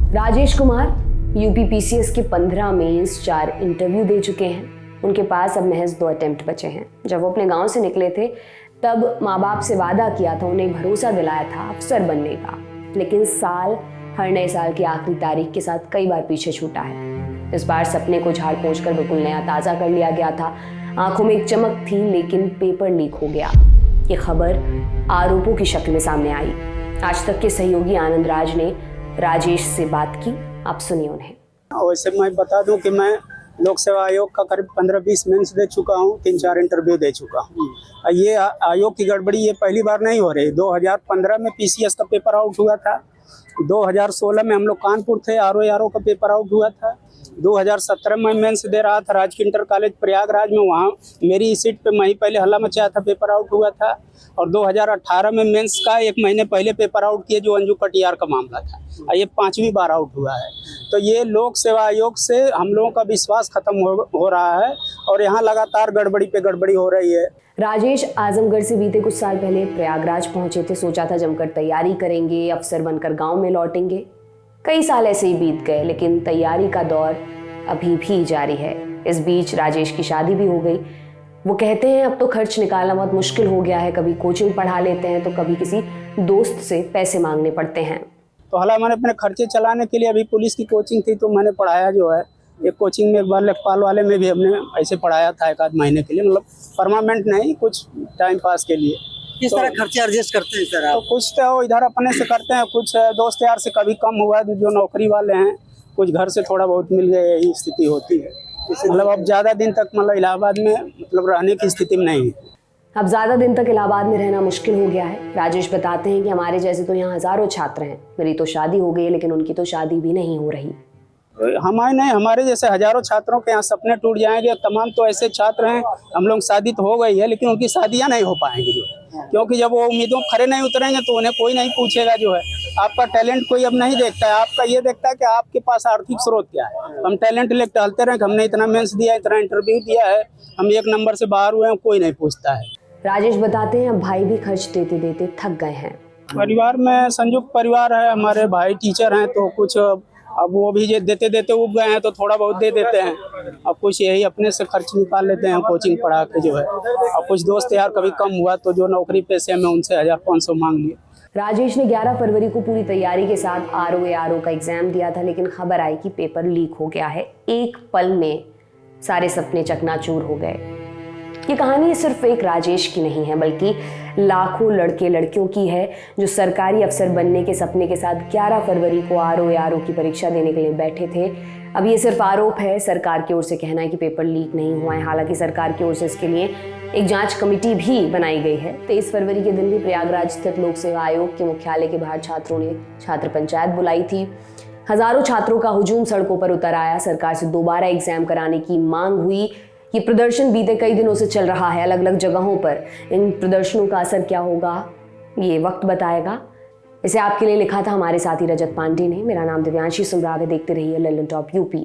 Rajesh Kumar UP PCS के 15 mains 4 interview दे चुके हैं। उनके पास अब महज 2 अटेम्प्ट बचे हैं। जब वो अपने गांव से निकले थे तब माँ बाप से वादा किया था, उन्हें भरोसा दिलाया था अफसर बनने का, लेकिन साल हर नए साल की आखिरी तारीख के साथ कई बार पीछे छूटा है। इस बार सपने को झाड़ पोंछ कर बिल्कुल नया ताज़ा कर लिया गया था। आंखों में एक चमक थी, लेकिन पेपर लीक हो गया। ये खबर आरोपों की शक्ल में सामने आई। आज तक के सहयोगी आनंद राज ने राजेश से बात की, आप सुनिए उन्हें। वैसे मैं बता दूं कि मैं लोक सेवा आयोग का करीब 15-20 मेंस दे चुका हूं, 3-4 इंटरव्यू दे चुका हूं। ये आयोग की गड़बड़ी ये पहली बार नहीं हो रही। 2015 में पीसीएस का पेपर आउट हुआ था, 2016 में हम लोग कानपुर थे, आरओ का पेपर आउट हुआ था, 2017 में मेंस दे रहा था राजकीय इंटर कॉलेज प्रयागराज में, वहाँ मेरी सीट पे मैं ही पहले हल्ला मचाया था, पेपर आउट हुआ था। और 2018 में मेंस का 1 महीने पहले पेपर आउट किए, जो अंजू कटियार का मामला था, ये 5वीं बार आउट हुआ है। तो ये लोक सेवा आयोग से हम लोगों का विश्वास खत्म हो रहा है और यहाँ लगातार गड़बड़ी पे गड़बड़ी हो रही है। राजेश आजमगढ़ से बीते कुछ साल पहले प्रयागराज पहुंचे थे। सोचा था जमकर तैयारी करेंगे, अफसर बनकर गांव में लौटेंगे। कई साल ऐसे ही बीत गए, लेकिन तैयारी का दौर अभी भी जारी है। इस बीच राजेश की शादी भी हो गई। वो कहते हैं अब तो खर्च निकालना बहुत मुश्किल हो गया है। कभी कोचिंग पढ़ा लेते हैं तो कभी किसी दोस्त से पैसे मांगने पड़ते हैं। तो हालांकि मैंने अपने खर्चे चलाने के लिए, अभी पुलिस की कोचिंग थी तो मैंने पढ़ाया जो है, एक कोचिंग में एक बार लेखपाल वाले में भी हमने ऐसे पढ़ाया था 1 आध महीने के लिए, मतलब परमानेंट नहीं, कुछ टाइम पास के लिए। किस तरह खर्चे एडजस्ट करते हैं सर आप? तो कुछ तो इधर अपने से करते हैं, कुछ दोस्त यार से कभी कम हुआ, जो नौकरी वाले हैं, कुछ घर से थोड़ा बहुत मिल गया, यही स्थिति होती है। मतलब अब ज़्यादा दिन तक मतलब इलाहाबाद में मतलब रहने की स्थिति में नहीं है। अब ज़्यादा दिन तक इलाहाबाद में रहना मुश्किल हो गया है। राजेश बताते हैं कि हमारे जैसे तो यहाँ हज़ारों छात्र हैं। मेरी तो शादी हो गई है, लेकिन उनकी तो शादी भी नहीं हो रही। हमारे जैसे हजारों छात्रों के यहाँ सपने टूट जाएंगे। तमाम तो ऐसे छात्र हैं, हम लोग शादी तो हो गई है, लेकिन उनकी शादियाँ नहीं हो पाएंगी जो है, क्योंकि जब वो उम्मीदों खरे नहीं उतरेंगे तो उन्हें कोई नहीं पूछेगा जो है। आपका टैलेंट कोई अब नहीं देखता है, आपका ये देखता है कि आपके पास आर्थिक स्रोत क्या है। हम टैलेंट लेकर टहलते रहे, हमने इतना मेंस दिया, इतना इंटरव्यू दिया है, हम 1 नंबर से बाहर हुए हैं, कोई नहीं पूछता है। राजेश बताते हैं अब भाई भी खर्च देते देते थक गए हैं। परिवार में संयुक्त परिवार है, हमारे भाई टीचर हैं, तो कुछ अब वो भी देते देते उब गए हैं, तो थोड़ा बहुत दे देते हैं। अब कुछ यही अपने से खर्च निकाल लेते हैं कोचिंग पढ़ा के जो है। अब कुछ दोस्त यार कभी कम हुआ तो जो नौकरी पेशे में उनसे 1500 मांग लिए। राजेश ने 11 फरवरी को पूरी तैयारी के साथ आरओ का एग्जाम दिया था, लेकिन खबर आई कि पेपर लीक हो गया है। एक पल में सारे सपने चकनाचूर हो गए। ये कहानी सिर्फ एक राजेश की नहीं है, बल्कि लाखों लड़के लड़कियों की है जो सरकारी अफसर बनने के सपने के साथ 11 फरवरी को आरओ की परीक्षा देने के लिए बैठे थे। अब ये सिर्फ आरोप है। सरकार की ओर से कहना है कि पेपर लीक नहीं हुआ है। हालांकि सरकार की ओर से इसके लिए एक जांच कमेटी भी बनाई गई है। 23 फरवरी के दिन भी प्रयागराज स्थित लोक सेवा आयोग के मुख्यालय के बाहर छात्रों ने छात्र पंचायत बुलाई थी। हजारों छात्रों का हुजूम सड़कों पर उतर आया। सरकार से दोबारा एग्जाम कराने की मांग हुई। ये प्रदर्शन बीते कई दिनों से चल रहा है अलग अलग जगहों पर। इन प्रदर्शनों का असर क्या होगा ये वक्त बताएगा। इसे आपके लिए लिखा था हमारे साथी रजत पांडे ने। मेरा नाम दिव्यांशी सुमराव है। देखते रहिए लल्लन टॉप यूपी।